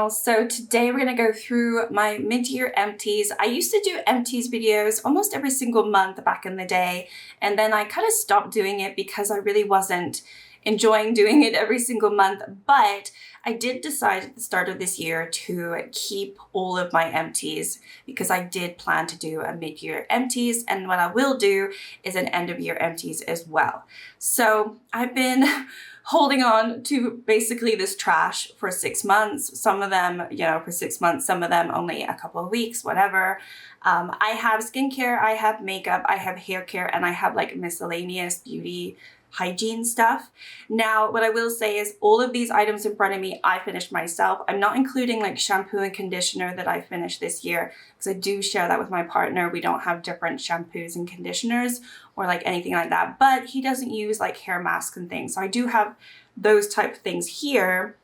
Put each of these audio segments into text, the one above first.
channel. So today we're going to go through my mid-year empties. I used to do empties videos almost every single month back in the day, and then I kind of stopped doing it because I really wasn't enjoying doing it every single month. But I did decide at the start of this year to keep all of my empties because I did plan to do a mid-year empties, and what I will do is an end-of-year empties as well. So I've been holding on to basically this trash for 6 months. Some of them, for 6 months, some of them only a couple of weeks, whatever. I have skincare, I have makeup, I have hair care, and I have like miscellaneous beauty hygiene stuff. Now, what I will say is all of these items in front of me, I finished myself. I'm not including like shampoo and conditioner that I finished this year because I do share that with my partner. We don't have different shampoos and conditioners or like anything like that, but he doesn't use like hair masks and things. So I do have those type of things here.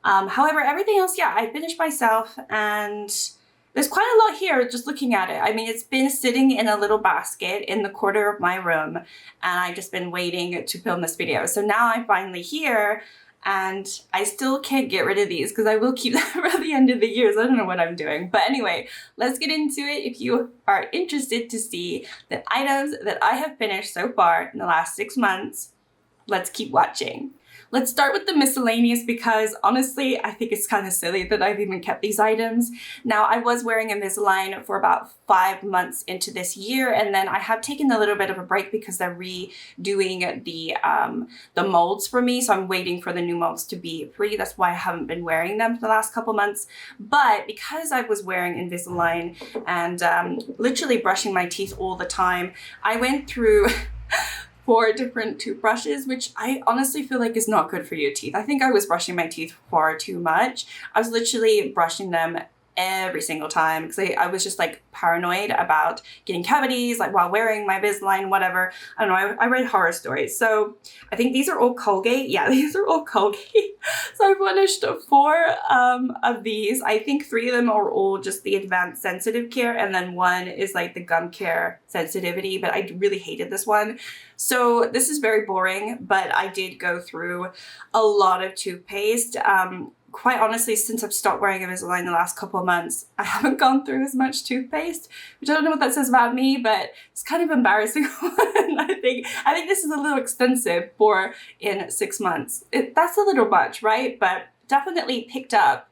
However, everything else, yeah, I finished myself, and there's quite a lot here just looking at it. I mean, it's been sitting in a little basket in the corner of my room, and I've just been waiting to film this video. So now I'm finally here, and I still can't get rid of these because I will keep them for the end of the year. So I don't know what I'm doing. But anyway, let's get into it. If you are interested to see the items that I have finished so far in the last 6 months, let's keep watching. Let's start with the miscellaneous because honestly, I think it's kind of silly that I've even kept these items. Now, I was wearing Invisalign for about 5 months into this year, and then I have taken a little bit of a break because they're redoing the molds for me. So I'm waiting for the new molds to be free. That's why I haven't been wearing them for the last couple months. But because I was wearing Invisalign and literally brushing my teeth all the time, I went through 4 different toothbrushes, which I honestly feel like is not good for your teeth. I think I was brushing my teeth far too much. I was literally brushing them every single time because I was just like paranoid about getting cavities like while wearing my Invisalign, whatever. I don't know, I read horror stories. So I think these are all Colgate. Yeah, these are all Colgate. So I finished 4 of these. I think 3 of them are all just the advanced sensitive care, and then 1 is like the gum care sensitivity, but I really hated this one. So this is very boring, but I did go through a lot of toothpaste. Quite honestly, since I've stopped wearing Invisalign the last couple of months, I haven't gone through as much toothpaste, which I don't know what that says about me, but it's kind of embarrassing. I think this is a little extensive for in 6 months. That's a little much, right? But definitely picked up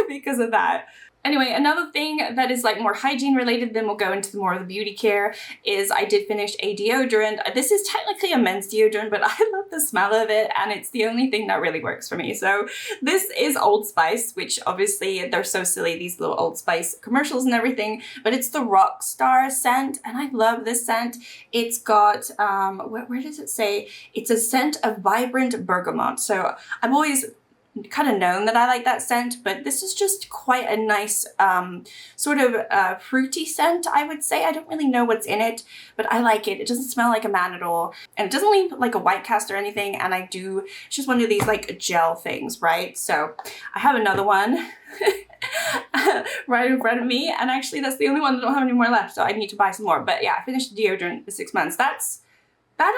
because of that. Anyway, another thing that is like more hygiene related, then we'll go into more of the beauty care, is I did finish a deodorant. This is technically a men's deodorant, but I love the smell of it, and it's the only thing that really works for me. So this is Old Spice, which obviously they're so silly, these little Old Spice commercials and everything, but it's the Rockstar scent, and I love this scent. It's got, where does it say? It's a scent of vibrant bergamot. So I've always kind of known that I like that scent, but this is just quite a nice sort of fruity scent, I would say. I don't really know what's in it, but I like it. It doesn't smell like a man at all, and it doesn't leave like a white cast or anything, and it's just one of these like gel things, right? So I have another one right in front of me, and actually that's the only one that I don't have any more left, so I need to buy some more. But yeah, I finished the deodorant for 6 months. That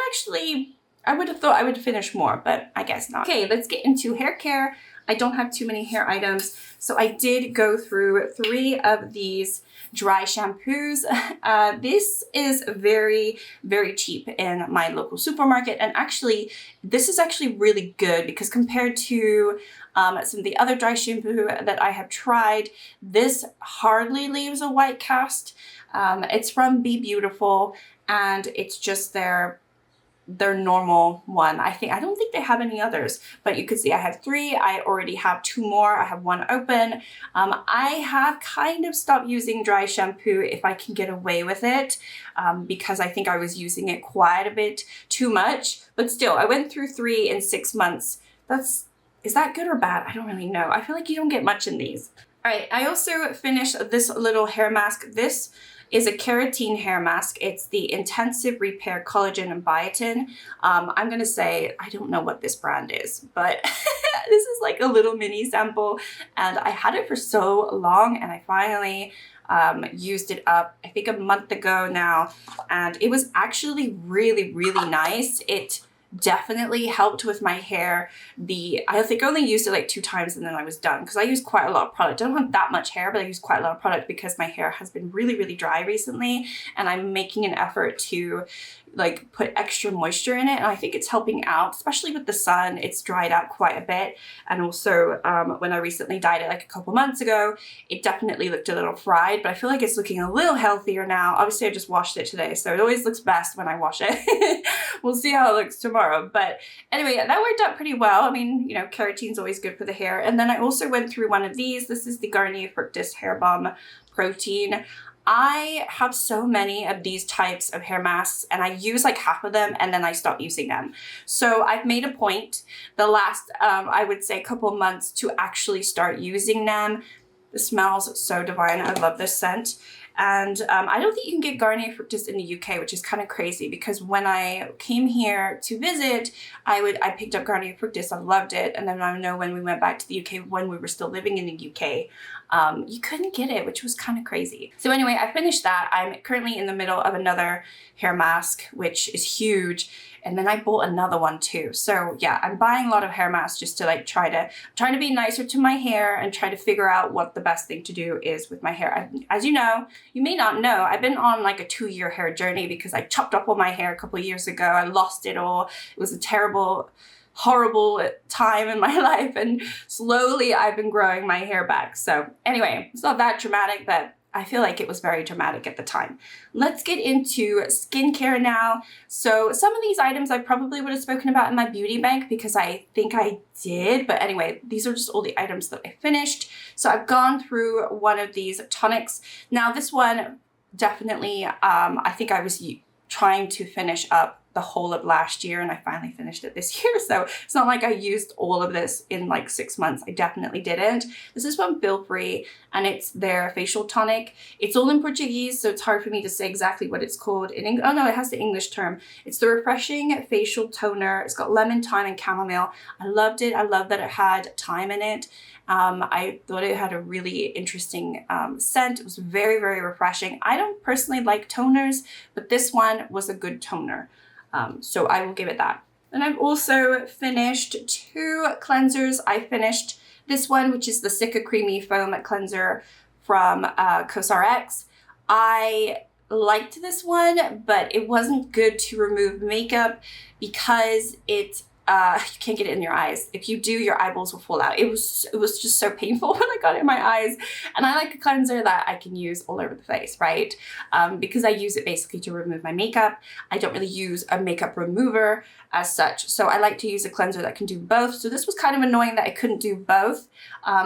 actually, I would have thought I would finish more, but I guess not. Okay, let's get into hair care. I don't have too many hair items, so I did go through 3 of these dry shampoos. This is very, very cheap in my local supermarket, and actually, this is actually really good because compared to some of the other dry shampoo that I have tried, this hardly leaves a white cast. It's from Be Beautiful, and it's just their normal one. I don't think they have any others, but you could see I have 3. I already have 2 more. I have 1 open. I have kind of stopped using dry shampoo if I can get away with it, because I think I was using it quite a bit too much, but still I went through 3 in 6 months. Is that good or bad? I don't really know. I feel like you don't get much in these. All right, I also finished this little hair mask. This is a keratin hair mask. It's the Intensive Repair Collagen and Biotin. I'm gonna say, I don't know what this brand is, but this is like a little mini sample, and I had it for so long, and I finally used it up, I think a month ago now, and it was actually really, really nice. It definitely helped with my hair. I think I only used it like 2 times and then I was done because I use quite a lot of product. I don't have that much hair, but I use quite a lot of product because my hair has been really, really dry recently, and I'm making an effort to like put extra moisture in it, and I think it's helping out, especially with the sun. It's dried out quite a bit, and also when I recently dyed it like a couple months ago, it definitely looked a little fried, but I feel like it's looking a little healthier now. Obviously I just washed it today, so it always looks best when I wash it. We'll see how it looks tomorrow, but anyway, that worked out pretty well. I mean, you know, keratine's always good for the hair. And then I also went through one of these. This is the Garnier Fructis Hair Balm Protein. I have so many of these types of hair masks, and I use like half of them and then I stop using them. So I've made a point the last, I would say couple months to actually start using them. It smells so divine. I love this scent. And I don't think you can get Garnier Fructis in the UK, which is kind of crazy because when I came here to visit, I picked up Garnier Fructis. I loved it. And then I know when we went back to the UK, when we were still living in the UK, you couldn't get it, which was kind of crazy. So anyway, I finished that. I'm currently in the middle of another hair mask, which is huge. And then I bought another one too. So yeah, I'm buying a lot of hair masks just to like try to be nicer to my hair and try to figure out what the best thing to do is with my hair. As you know, you may not know, I've been on like a 2-year hair journey because I chopped up all my hair a couple of years ago. I lost it all. It was a terrible, horrible time in my life, and slowly I've been growing my hair back. So anyway, it's not that dramatic, but I feel like it was very dramatic at the time. Let's get into skincare now. So some of these items I probably would have spoken about in my beauty bank because I think I did. But anyway, these are just all the items that I finished. So I've gone through one of these tonics. Now this one definitely, I think I was trying to finish up the whole of last year and I finally finished it this year. So it's not like I used all of this in like 6 months. I definitely didn't. This is from Purr and it's their facial tonic. It's all in Portuguese, so it's hard for me to say exactly what it's called in English. Oh no, it has the English term. It's the Refreshing Facial Toner. It's got lemon, thyme, and chamomile. I loved it. I love that it had thyme in it. I thought it had a really interesting scent. It was very, very refreshing. I don't personally like toners, but this one was a good toner. So I will give it that. And I've also finished 2 cleansers. I finished this one, which is the Sicca Creamy Foam Cleanser from CosRX. I liked this one, but it wasn't good to remove makeup because you can't get it in your eyes. If you do, your eyeballs will fall out. It was just so painful when I got it in my eyes. And I like a cleanser that I can use all over the face, right? Because I use it basically to remove my makeup. I don't really use a makeup remover as such. So I like to use a cleanser that can do both. So this was kind of annoying that I couldn't do both.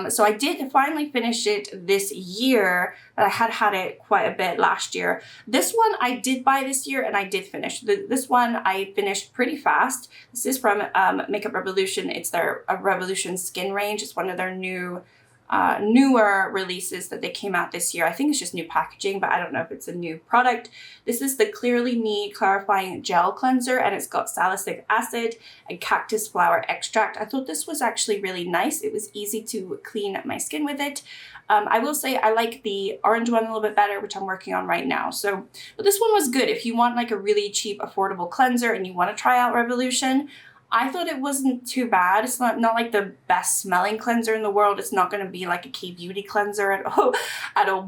So I did finally finish it this year, but I had it quite a bit last year. This one I did buy this year and I did finish. This one I finished pretty fast. This is from Makeup Revolution. It's their Revolution Skin range. It's one of their newer releases that they came out this year. I think it's just new packaging, but I don't know if it's a new product. This is the Clearly Me Clarifying Gel Cleanser, and it's got salicylic acid and cactus flower extract. I thought this was actually really nice. It was easy to clean my skin with it. I will say I like the orange one a little bit better, which I'm working on right now. But this one was good. If you want like a really cheap, affordable cleanser and you want to try out Revolution, I thought it wasn't too bad. It's not like the best smelling cleanser in the world. It's not going to be like a K-beauty cleanser at all,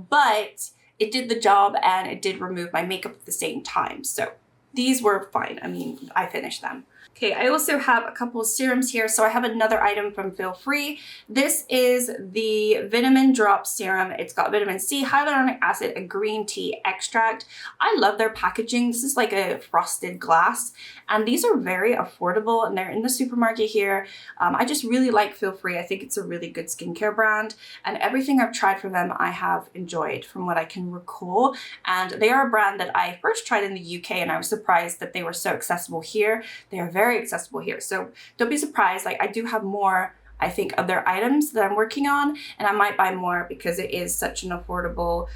but it did the job and it did remove my makeup at the same time. So these were fine. I mean, I finished them. Okay, I also have a couple of serums here. So I have another item from Feel Free. This is the Vitamin Drop Serum. It's got vitamin C, hyaluronic acid, and green tea extract. I love their packaging. This is like a frosted glass. And these are very affordable and they're in the supermarket here. I just really like Feel Free. I think it's a really good skincare brand. And everything I've tried from them, I have enjoyed from what I can recall. And they are a brand that I first tried in the UK and I was surprised that they were so accessible here. They are very accessible here. So don't be surprised. Like I do have more, I think, of their items that I'm working on, and I might buy more because it is such an affordable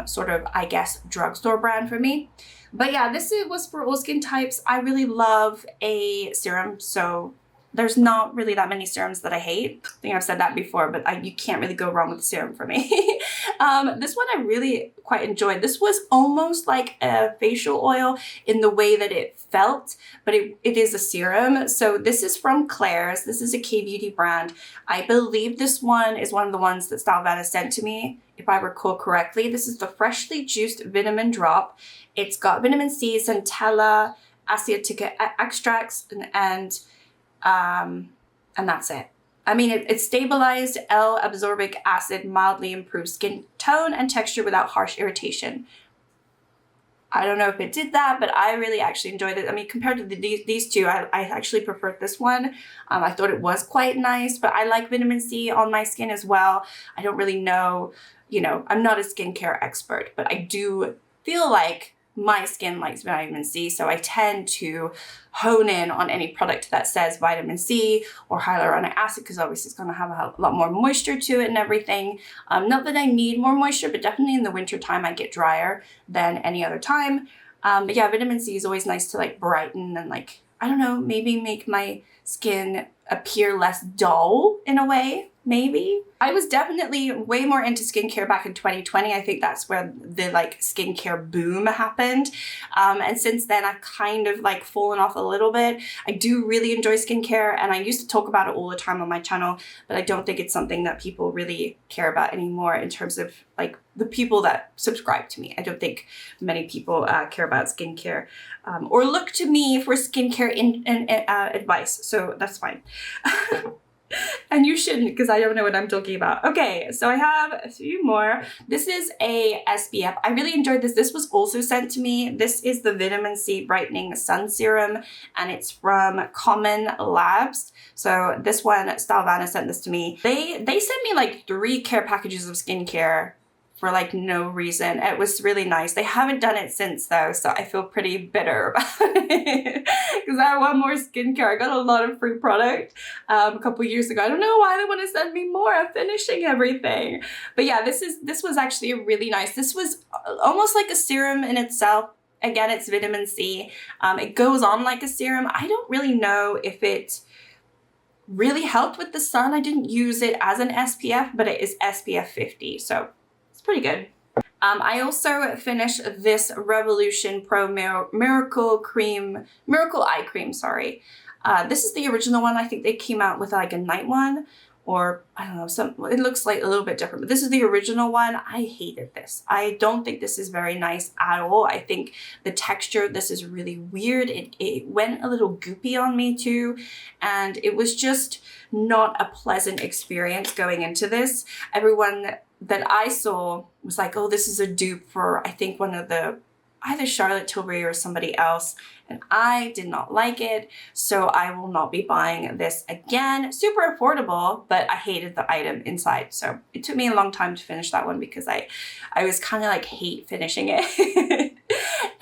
sort of, I guess, drugstore brand for me. But yeah, this was for all skin types. I really love a serum, so there's not really that many serums that I hate. I think I've said that before, but you can't really go wrong with the serum for me. This one I really quite enjoyed. This was almost like a facial oil in the way that it felt, but it is a serum. So this is from Claire's. This is a K-beauty brand. I believe this one is one of the ones that Stylevana sent to me, if I recall correctly. This is the freshly juiced vitamin drop. It's got vitamin C, centella, asiatica extracts, and that's it. I mean, it stabilized L-absorbic acid, mildly improved skin tone and texture without harsh irritation. I don't know if it did that, but I really actually enjoyed it. I mean, compared to these two, I actually preferred this one. I thought it was quite nice, but I like vitamin C on my skin as well. I don't really know, you know, I'm not a skincare expert, but I do feel like my skin likes vitamin C, so I tend to hone in on any product that says vitamin C or hyaluronic acid, because obviously it's going to have a lot more moisture to it and everything. Not that I need more moisture, but definitely in the winter time I get drier than any other time. But yeah, vitamin C is always nice to like brighten and like, I don't know, maybe make my skin appear less dull in a way. Maybe. I was definitely way more into skincare back in 2020. I think that's where the like skincare boom happened. And since then I've kind of like fallen off a little bit. I do really enjoy skincare and I used to talk about it all the time on my channel, but I don't think it's something that people really care about anymore in terms of like the people that subscribe to me. I don't think many people care about skincare or look to me for skincare advice. So that's fine. And you shouldn't, because I don't know what I'm talking about. Okay, so I have a few more. This is a SPF. I really enjoyed this. This was also sent to me. This is the Vitamin C Brightening Sun Serum, and it's from Common Labs. So this one, Stylevana sent this to me. They sent me like 3 care packages of skincare for like no reason. It was really nice. They haven't done it since though, so I feel pretty bitter about it because I want more skincare. I got a lot of free product a couple years ago. I don't know why they want to send me more. I'm finishing everything. But yeah, this was actually really nice. This was almost like a serum in itself. Again, it's vitamin C. It goes on like a serum. I don't really know if it really helped with the sun. I didn't use it as an SPF, but it is SPF 50, so it's pretty good. I also finished this Revolution Pro Miracle Eye Cream, sorry. This is the original one. I think they came out with like a night one, or I don't know, it looks like a little bit different, but this is the original one. I hated this. I don't think this is very nice at all. I think the texture of this is really weird. It went a little goopy on me too, and it was just not a pleasant experience going into this. Everyone that I saw was like, oh, this is a dupe for, I think, one of the, either Charlotte Tilbury or somebody else, and I did not like it, so I will not be buying this again. Super affordable, but I hated the item inside, so it took me a long time to finish that one because I was kind of like hate finishing it.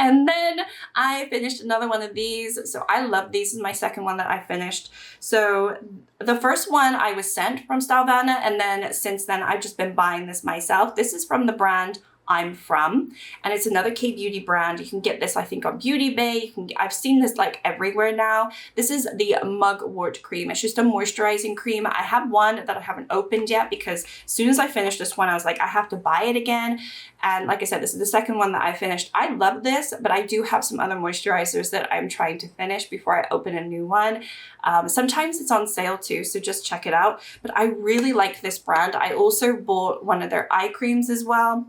And then I finished another one of these. So I love these. This is my second one that I finished. So the first one I was sent from Stylevana, and then since then I've just been buying this myself. This is from the brand I'm From, and it's another K-beauty brand. You can get this, I think, on Beauty Bay. I've seen this like everywhere now. This is the Mugwort Cream. It's just a moisturizing cream. I have one that I haven't opened yet because as soon as I finished this one, I was like, I have to buy it again. And like I said, this is the second one that I finished. I love this, but I do have some other moisturizers that I'm trying to finish before I open a new one. Sometimes it's on sale too, so just check it out. But I really like this brand. I also bought one of their eye creams as well,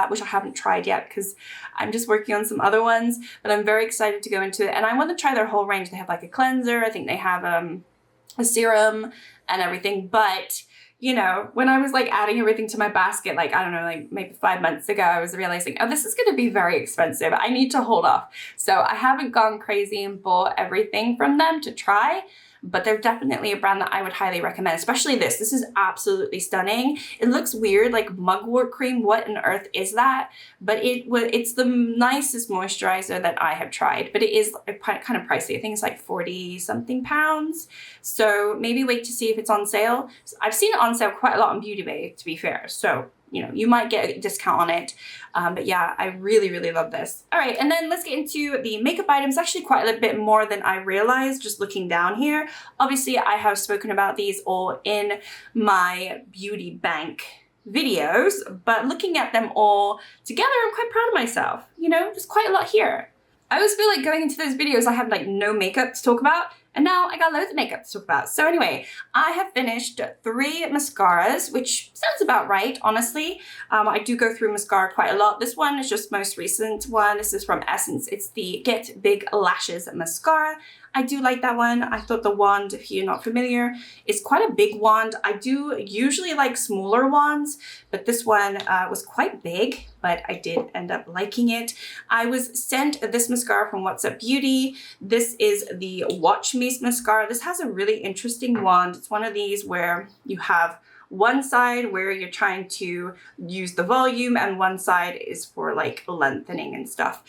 which I haven't tried yet because I'm just working on some other ones, but I'm very excited to go into it. And I want to try their whole range. They have like a cleanser. I think they have a serum and everything. But, you know, when I was like adding everything to my basket, like, I don't know, like maybe 5 months ago, I was realizing, oh, this is going to be very expensive. I need to hold off. So I haven't gone crazy and bought everything from them to try. But they're definitely a brand that I would highly recommend, especially this. This is absolutely stunning. It looks weird, like mugwort cream. What on earth is that? But it's the nicest moisturizer that I have tried, but it is kind of pricey. I think it's like 40 something pounds. So maybe wait to see if it's on sale. I've seen it on sale quite a lot on Beauty Bay, to be fair. So you know, you might get a discount on it. But yeah, I really, really love this. All right, and then let's get into the makeup items. Actually quite a little bit more than I realized just looking down here. Obviously, I have spoken about these all in my beauty bank videos, but looking at them all together, I'm quite proud of myself. You know, there's quite a lot here. I always feel like going into those videos, I have like no makeup to talk about, and now I got loads of makeup to talk about. So anyway, I have finished 3 mascaras, which sounds about right, honestly. I do go through mascara quite a lot. This one is just most recent one. This is from Essence. It's the Get Big Lashes Mascara. I do like that one. I thought the wand, if you're not familiar, is quite a big wand. I do usually like smaller wands, but this one was quite big, but I did end up liking it. I was sent this mascara from What's Up Beauty. This is the Watch Me mascara. This has a really interesting wand. It's one of these where you have one side where you're trying to use the volume and one side is for like lengthening and stuff.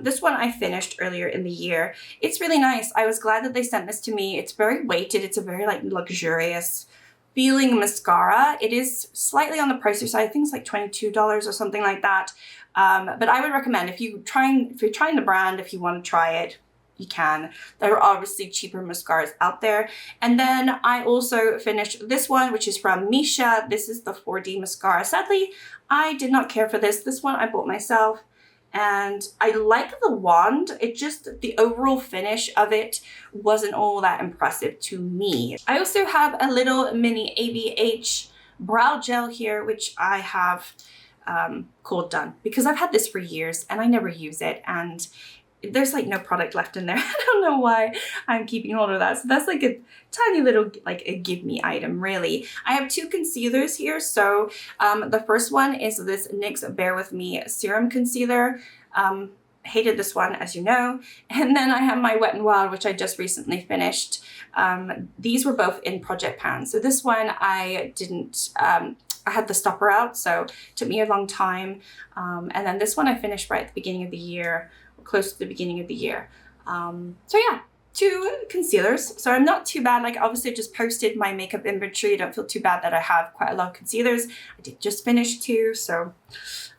This one I finished earlier in the year. It's really nice. I was glad that they sent this to me. It's very weighted. It's a very like luxurious feeling mascara. It is slightly on the pricier side. I think it's like $22 or something like that. But I would recommend if you're trying the brand, if you want to try it, you can. There are obviously cheaper mascaras out there. And then I also finished this one, which is from Misha. This is the 4D mascara. Sadly, I did not care for this. This one I bought myself. And I like the wand. It just, the overall finish of it wasn't all that impressive to me. I also have a little mini ABH brow gel here, which I have called Done, because I've had this for years and I never use it. And there's like no product left in there. I don't know why I'm keeping hold of that. So that's like a tiny little, like a give me item, really. I have 2 concealers here. So the first one is this NYX Bare With Me Serum Concealer. Hated this one, as you know. And then I have my Wet n Wild, which I just recently finished. These were both in Project Pan. So this one I didn't, I had the stopper out, so it took me a long time. And then this one I finished right at the beginning of the year, close to the beginning of the year. So yeah, 2 concealers. So I'm not too bad. Like obviously I just posted my makeup inventory. I don't feel too bad that I have quite a lot of concealers. I did just finish 2, so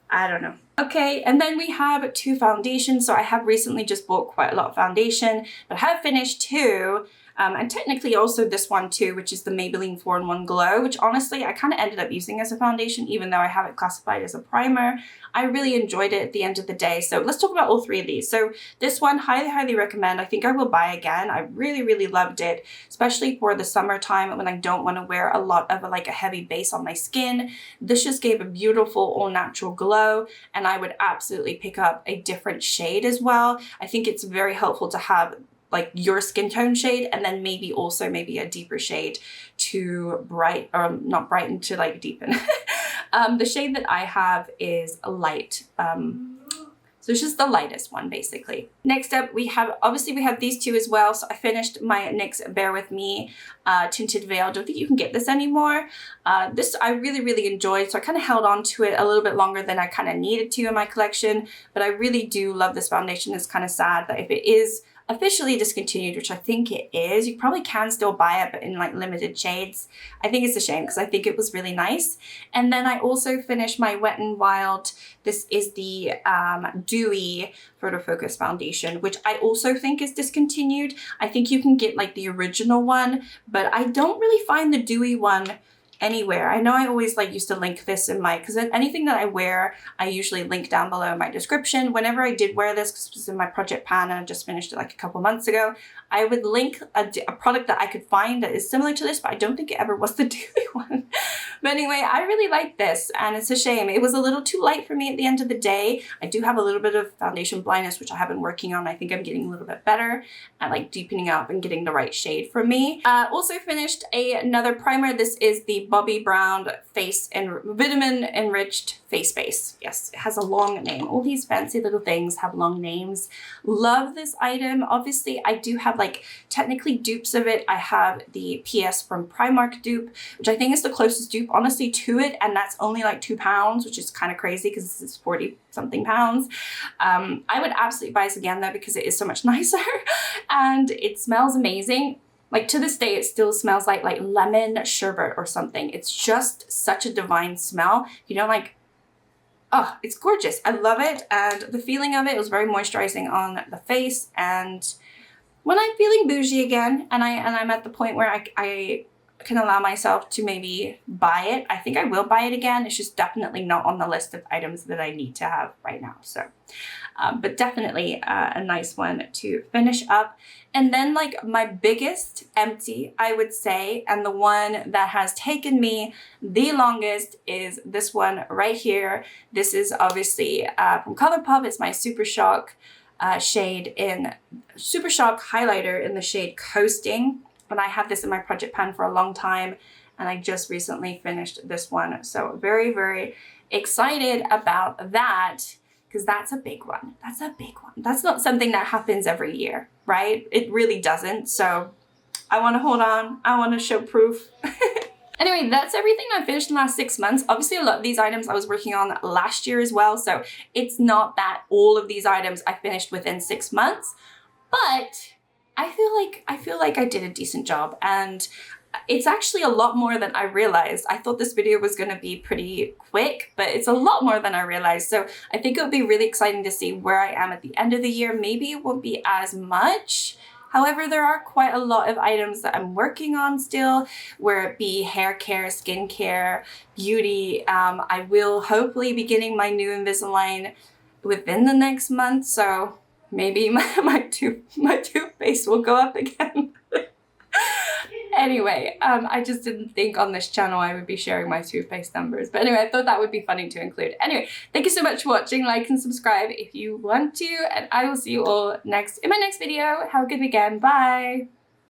I don't know. Okay, and then we have 2 foundations. So I have recently just bought quite a lot of foundation, but I have finished 2. And technically also this one too, which is the Maybelline 4-in-1 Glow, which honestly I kind of ended up using as a foundation, even though I have it classified as a primer. I really enjoyed it at the end of the day. So let's talk about all 3 of these. So this one, highly, highly recommend. I think I will buy again. I really, really loved it, especially for the summertime when I don't want to wear a lot of like a heavy base on my skin. This just gave a beautiful all natural glow, and I would absolutely pick up a different shade as well. I think it's very helpful to have like your skin tone shade, and then maybe also maybe a deeper shade to not brighten, to like deepen. The shade that I have is a light. So it's just the lightest one basically. Next up we have these 2 as well. So I finished my NYX Bare With Me Tinted Veil. Don't think you can get this anymore. This I really, really enjoyed. So I kind of held on to it a little bit longer than I kind of needed to in my collection. But I really do love this foundation. It's kind of sad that if it is officially discontinued, which I think it is, you probably can still buy it, but in like limited shades. I think it's a shame because I think it was really nice. And then I also finished my Wet n Wild. This is the Dewy Photo Focus Foundation, which I also think is discontinued. I think you can get like the original one, but I don't really find the Dewy one anywhere. I know I always like used to link this in my, because anything that I wear, I usually link down below in my description. Whenever I did wear this, because it was in my Project Pan and I just finished it like a couple months ago, I would link a product that I could find that is similar to this, but I don't think it ever was the Dewy one. But anyway, I really like this, and it's a shame. It was a little too light for me at the end of the day. I do have a little bit of foundation blindness, which I have been working on. I think I'm getting a little bit better at like deepening up and getting the right shade for me. Also finished another primer. This is the Bobbi Brown Face and Vitamin Enriched Face Base. Yes, it has a long name. All these fancy little things have long names. Love this item. Obviously, I do have like technically dupes of it. I have the PS from Primark dupe, which I think is the closest dupe honestly to it, and that's only like £2, which is kind of crazy because this is 40 something pounds. I would absolutely buy this again though because it is so much nicer and it smells amazing. Like to this day, it still smells like lemon sherbet or something. It's just such a divine smell. You know, like, oh, it's gorgeous. I love it. And the feeling of it was very moisturizing on the face. And when I'm feeling bougie again, and I'm at the point where I can allow myself to maybe buy it, I think I will buy it again. It's just definitely not on the list of items that I need to have right now. So, but definitely a nice one to finish up. And then like my biggest empty, I would say, and the one that has taken me the longest is this one right here. This is obviously from ColourPop. It's my Super Shock shade in Super Shock highlighter in the shade Coasting. But I had this in my project pan for a long time, and I just recently finished this one. So very, very excited about that, because that's a big one. That's a big one. That's not something that happens every year, right? It really doesn't. So I want to hold on. I want to show proof. Anyway, that's everything I finished in the last 6 months. Obviously, a lot of these items I was working on last year as well. So it's not that all of these items I finished within 6 months, but I feel like I did a decent job, and it's actually a lot more than I realized. I thought this video was going to be pretty quick, but it's a lot more than I realized. So I think it would be really exciting to see where I am at the end of the year. Maybe it won't be as much. However, there are quite a lot of items that I'm working on still, where it be hair care, skincare, beauty. I will hopefully be getting my new Invisalign within the next month. So maybe my toothpaste will go up again. Anyway, I just didn't think on this channel I would be sharing my toothpaste numbers. But anyway, I thought that would be funny to include. Anyway, thank you so much for watching. Like and subscribe if you want to. And I will see you all in my next video. Have a good weekend. Bye.